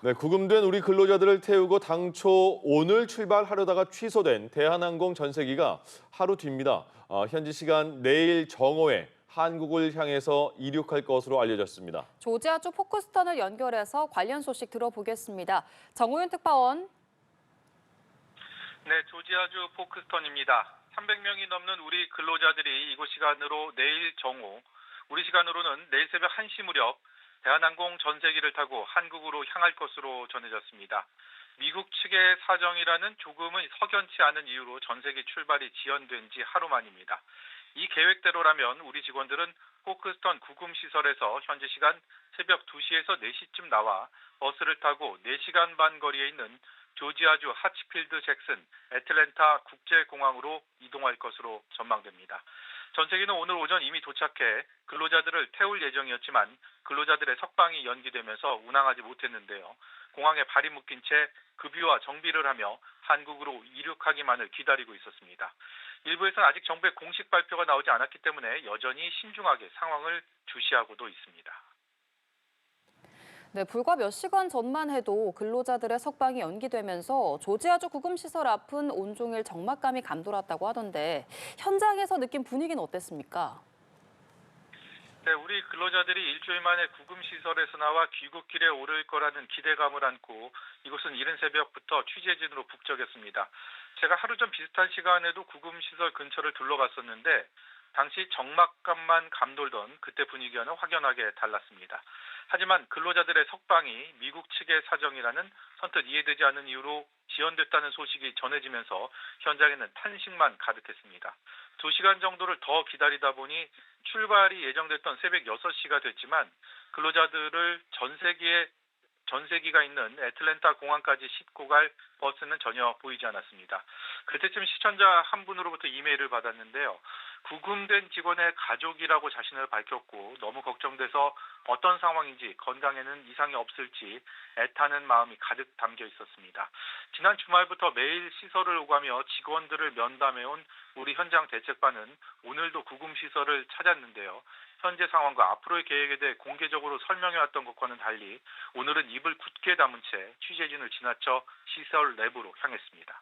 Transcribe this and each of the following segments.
네, 구금된 우리 근로자들을 태우고 당초 오늘 출발하려다가 취소된 대한항공 전세기가 하루 뒤입니다. 현지 시간 내일 정오에 한국을 향해서 이륙할 것으로 알려졌습니다. 조지아주 포크스턴을 연결해서 관련 소식 들어보겠습니다. 정우윤 특파원. 네, 조지아주 포크스턴입니다. 300명이 넘는 우리 근로자들이 이곳 시간으로 내일 정오, 우리 시간으로는 내일 새벽 1시 무렵 대한항공 전세기를 타고 한국으로 향할 것으로 전해졌습니다. 미국 측의 사정이라는 조금은 석연치 않은 이유로 전세기 출발이 지연된 지 하루 만입니다. 이 계획대로라면 우리 직원들은 포크스턴 구금시설에서 현지 시간 새벽 2시에서 4시쯤 나와 버스를 타고 4시간 반 거리에 있는 조지아주 하치필드 잭슨 애틀랜타 국제공항으로 이동할 것으로 전망됩니다. 전세기는 오늘 오전 이미 도착해 근로자들을 태울 예정이었지만 근로자들의 석방이 연기되면서 운항하지 못했는데요. 공항에 발이 묶인 채 급유와 정비를 하며 한국으로 이륙하기만을 기다리고 있었습니다. 일부에서는 아직 정부의 공식 발표가 나오지 않았기 때문에 여전히 신중하게 상황을 주시하고도 있습니다. 네, 불과 몇 시간 전만 해도 근로자들의 석방이 연기되면서 조지아주 구금시설 앞은 온종일 적막감이 감돌았다고 하던데 현장에서 느낀 분위기는 어땠습니까? 네, 우리 근로자들이 일주일 만에 구금시설에서 나와 귀국길에 오를 거라는 기대감을 안고 이곳은 이른 새벽부터 취재진으로 북적였습니다. 제가 하루 전 비슷한 시간에도 구금시설 근처를 둘러봤었는데 당시 적막감만 감돌던 그때 분위기와는 확연하게 달랐습니다. 하지만 근로자들의 석방이 미국 측의 사정이라는 선뜻 이해되지 않는 이유로 지연됐다는 소식이 전해지면서 현장에는 탄식만 가득했습니다. 2시간 정도를 더 기다리다 보니 출발이 예정됐던 새벽 6시가 됐지만 근로자들을 전세기가 있는 애틀랜타 공항까지 싣고 갈 버스는 전혀 보이지 않았습니다. 그때쯤 시청자 한 분으로부터 이메일을 받았는데요. 구금된 직원의 가족이라고 자신을 밝혔고 너무 걱정돼서 어떤 상황인지 건강에는 이상이 없을지 애타는 마음이 가득 담겨 있었습니다. 지난 주말부터 매일 시설을 오가며 직원들을 면담해온 우리 현장 대책반은 오늘도 구금시설을 찾았는데요. 현재 상황과 앞으로의 계획에 대해 공개적으로 설명해왔던 것과는 달리 오늘은 입을 굳게 다문 채 취재진을 지나쳐 시설 내부로 향했습니다.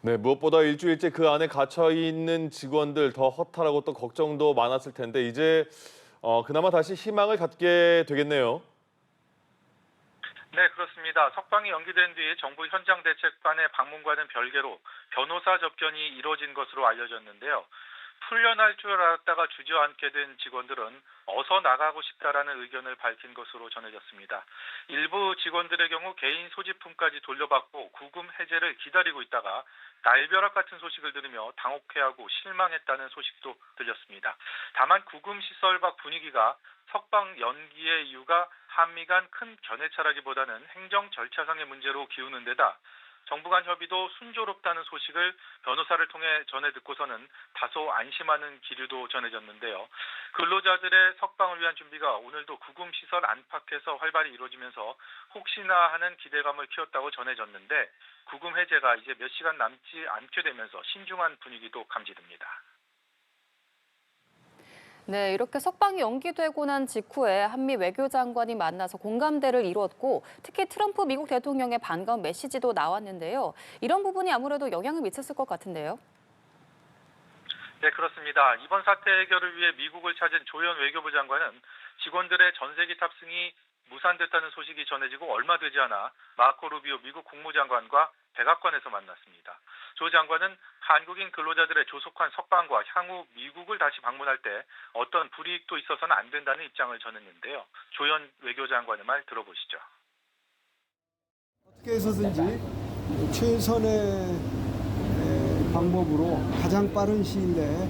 네, 무엇보다 일주일째 그 안에 갇혀 있는 직원들 더 허탈하고 또 걱정도 많았을 텐데 이제 그나마 다시 희망을 갖게 되겠네요. 네, 그렇습니다. 석방이 연기된 뒤 정부 현장 대책반의 방문과는 별개로 변호사 접견이 이뤄진 것으로 알려졌는데요. 풀려날 줄 알았다가 주저앉게 된 직원들은 어서 나가고 싶다라는 의견을 밝힌 것으로 전해졌습니다. 일부 직원들의 경우 개인 소지품까지 돌려받고 구금 해제를 기다리고 있다가 날벼락 같은 소식을 들으며 당혹해하고 실망했다는 소식도 들렸습니다. 다만 구금 시설 밖 분위기가 석방 연기의 이유가 한미 간 큰 견해차라기보다는 행정 절차상의 문제로 기우는 데다 정부 간 협의도 순조롭다는 소식을 변호사를 통해 전해 듣고서는 다소 안심하는 기류도 전해졌는데요. 근로자들의 석방을 위한 준비가 오늘도 구금시설 안팎에서 활발히 이루어지면서 혹시나 하는 기대감을 키웠다고 전해졌는데 구금 해제가 이제 몇 시간 남지 않게 되면서 신중한 분위기도 감지됩니다. 네, 이렇게 석방이 연기되고 난 직후에 한미 외교장관이 만나서 공감대를 이루었고 특히 트럼프 미국 대통령의 반가운 메시지도 나왔는데요. 이런 부분이 아무래도 영향을 미쳤을 것 같은데요. 네, 그렇습니다. 이번 사태 해결을 위해 미국을 찾은 조현 외교부 장관은 직원들의 전세기 탑승이 무산됐다는 소식이 전해지고 얼마 되지 않아 마코 루비오 미국 국무장관과 백악관에서 만났습니다. 조 장관은 한국인 근로자들의 조속한 석방과 향후 미국을 다시 방문할 때 어떤 불이익도 있어서는 안 된다는 입장을 전했는데요. 조현 외교장관의 말 들어보시죠. 어떻게 해서든지 최선의 방법으로 가장 빠른 시일 내에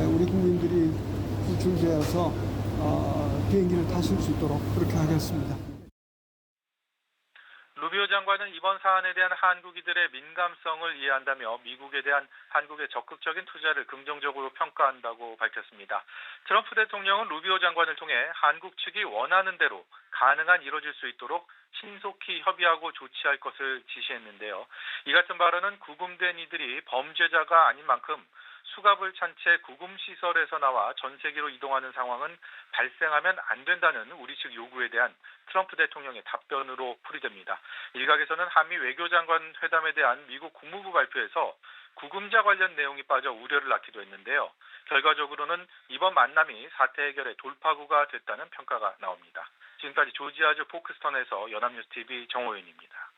우리 국민들이 준비해서 비행기를 타실 수 있도록 그렇게 하겠습니다. 루비오 장관은 이번 사안에 대한 한국인들의 민감성을 이해한다며 미국에 대한 한국의 적극적인 투자를 긍정적으로 평가한다고 밝혔습니다. 트럼프 대통령은 루비오 장관을 통해 한국 측이 원하는 대로 가능한 이뤄질 수 있도록 신속히 협의하고 조치할 것을 지시했는데요. 이 같은 발언은 구금된 이들이 범죄자가 아닌 만큼 수갑을 찬 채 구금시설에서 나와 전 세계로 이동하는 상황은 발생하면 안 된다는 우리 측 요구에 대한 트럼프 대통령의 답변으로 풀이됩니다. 일각에서는 한미 외교장관 회담에 대한 미국 국무부 발표에서 구금자 관련 내용이 빠져 우려를 낳기도 했는데요. 결과적으로는 이번 만남이 사태 해결의 돌파구가 됐다는 평가가 나옵니다. 지금까지 조지아주 포크스턴에서 연합뉴스TV 정호윤입니다.